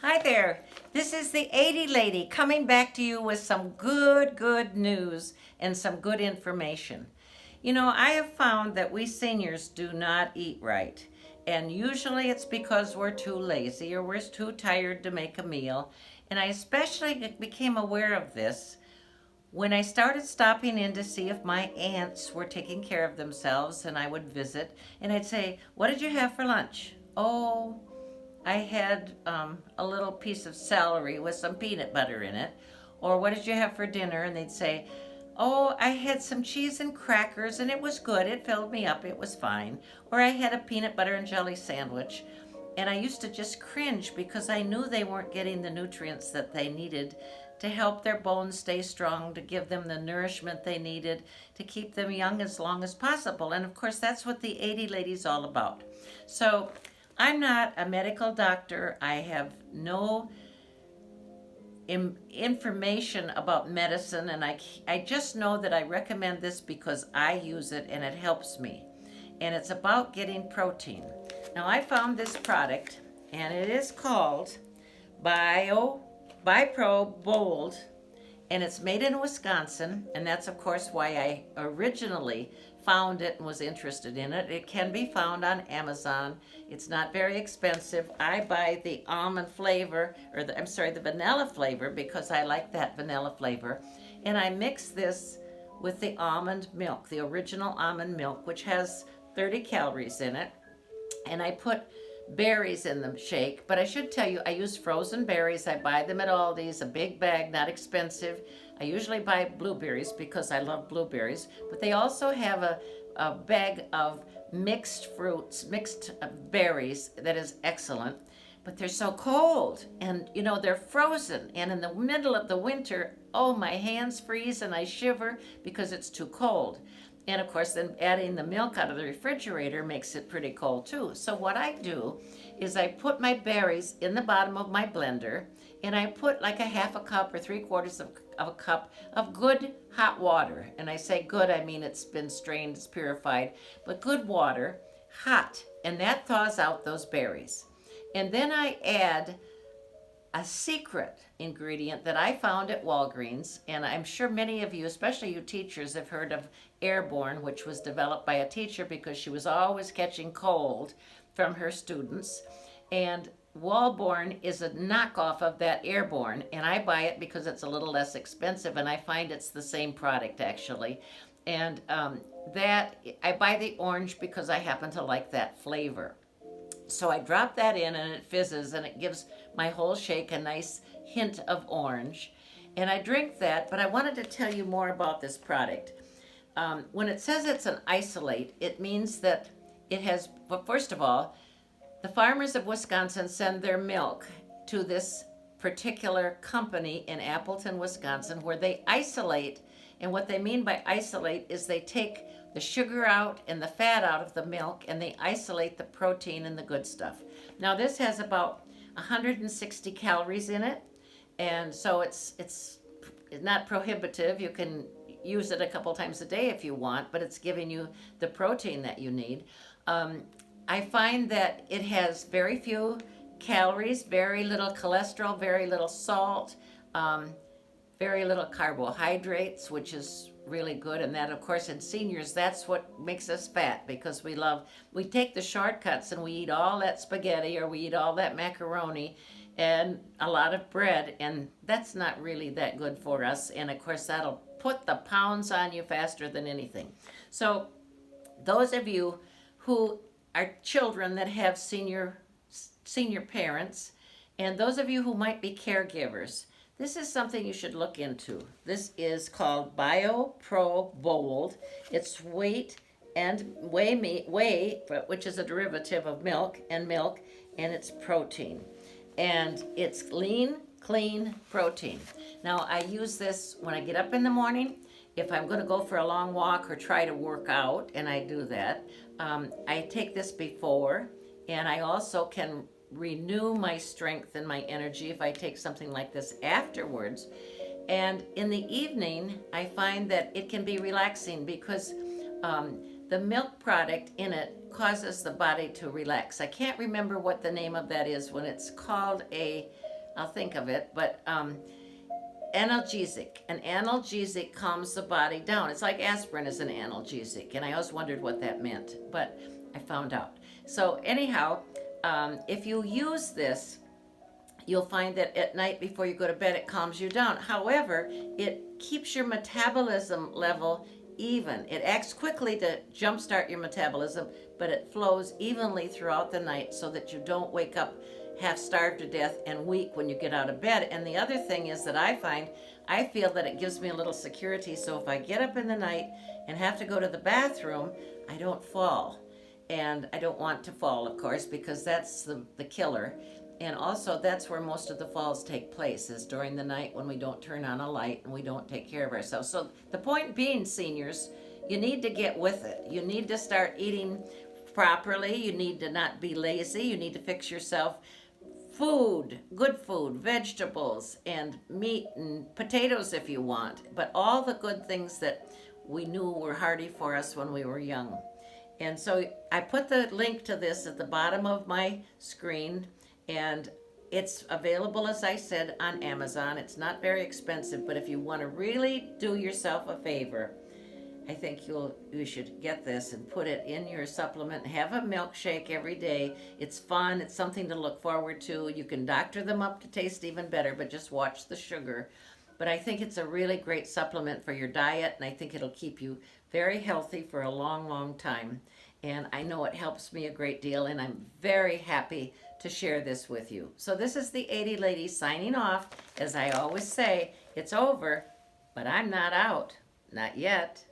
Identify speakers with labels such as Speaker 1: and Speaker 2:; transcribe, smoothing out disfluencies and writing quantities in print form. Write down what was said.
Speaker 1: Hi there. This is the 80 lady coming back to you with some good news and some good information. You know, I have found that we seniors do not eat right. And usually it's because we're too lazy or we're too tired to make a meal. And I especially became aware of this when I started stopping in to see if my aunts were taking care of themselves, and I would visit and I'd say, "What did you have for lunch?" "Oh, I had a little piece of celery with some peanut butter in it." Or, "What did you have for dinner?" And they'd say, "Oh, I had some cheese and crackers and it was good. It filled me up. It was fine." Or, "I had a peanut butter and jelly sandwich." And I used to just cringe because I knew they weren't getting the nutrients that they needed to help their bones stay strong, to give them the nourishment they needed, to keep them young as long as possible. And of course, that's what the 80 Lady's all about. So I'm not a medical doctor. I have no information about medicine, and I just know that I recommend this because I use it and it helps me. And it's about getting protein. Now, I found this product, and it is called BiPro Bold, and it's made in Wisconsin, and that's of course why I originally found it and was interested in it. It can be found on Amazon. It's not very expensive. I buy the almond flavor, or the vanilla flavor, because I like that vanilla flavor. And I mix this with the almond milk, the original almond milk, which has 30 calories in it. And I put berries in the shake, but I should tell you I use frozen berries. I buy them at Aldi's, a big bag, not expensive. I usually buy blueberries because I love blueberries, but they also have a bag of mixed fruits, mixed berries that is excellent. But they're so cold, and you know they're frozen, and in the middle of the winter, oh, my hands freeze and I shiver because it's too cold. And of course, then adding the milk out of the refrigerator makes it pretty cold too. So what I do is I put my berries in the bottom of my blender, and I put like a half a cup or three quarters of a cup of good hot water. And I say good, I mean it's been strained, it's purified, but good water, hot, and that thaws out those berries. And then I add a secret ingredient that I found at Walgreens, and I'm sure many of you, especially you teachers, have heard of Airborne, which was developed by a teacher because she was always catching cold from her students. And Wallborn is a knockoff of that Airborne, and I buy it because it's a little less expensive, and I find it's the same product actually. And that I buy the orange because I happen to like that flavor. So I drop that in and it fizzes and it gives my whole shake a nice hint of orange. And I drink that, but I wanted to tell you more about this product. When it says it's an isolate, it means that it has, well, first of all, the farmers of Wisconsin send their milk to this particular company in Appleton, Wisconsin, where they isolate. And what they mean by isolate is they take the sugar out and the fat out of the milk, and they isolate the protein and the good stuff. Now, this has about 160 calories in it, and so it's not prohibitive. You can use it a couple times a day if you want, but it's giving you the protein that you need. Um, I find that it has very few calories, very little cholesterol, very little salt, um, very little carbohydrates, which is really good. And that, of course, in seniors, that's what makes us fat because we take the shortcuts and we eat all that spaghetti or we eat all that macaroni and a lot of bread, and that's not really that good for us. And of course, that'll put the pounds on you faster than anything. So, those of you who are children that have senior parents, and those of you who might be caregivers, this is something you should look into. This is called BioPro Bold. It's whey, which is a derivative of milk, and it's protein. And it's lean, clean protein. Now, I use this when I get up in the morning. If I'm going to go for a long walk or try to work out, and I do that, I take this before, and I also can renew my strength and my energy if I take something like this afterwards. And in the evening, I find that it can be relaxing because the milk product in it causes the body to relax. I can't remember what the name of that is when it's called a I'll think of it, but analgesic. An analgesic calms the body down. It's like aspirin is an analgesic, and I always wondered what that meant, but I found out. So anyhow, if you use this, you'll find that at night before you go to bed, it calms you down. However, it keeps your metabolism level even. It acts quickly to jumpstart your metabolism, but it flows evenly throughout the night so that you don't wake up half starved to death and weak when you get out of bed. And the other thing is that I feel that it gives me a little security. So if I get up in the night and have to go to the bathroom, I don't fall. And I don't want to fall, of course, because that's the killer. And also, that's where most of the falls take place, is during the night when we don't turn on a light and we don't take care of ourselves. So the point being, seniors, you need to get with it. You need to start eating properly. You need to not be lazy. You need to fix yourself food, good food, vegetables, and meat and potatoes if you want. But all the good things that we knew were hearty for us when we were young. And so I put the link to this at the bottom of my screen. And it's available, as I said, on Amazon. It's not very expensive, but if you want to really do yourself a favor, I think you should get this and put it in your supplement. Have a milkshake every day. It's fun. It's something to look forward to. You can doctor them up to taste even better, but just watch the sugar. But I think it's a really great supplement for your diet, and I think it'll keep you very healthy for a long, long time. And I know it helps me a great deal, and I'm very happy to share this with you. So this is the 80 Lady signing off. As I always say, it's over, but I'm not out. Not yet.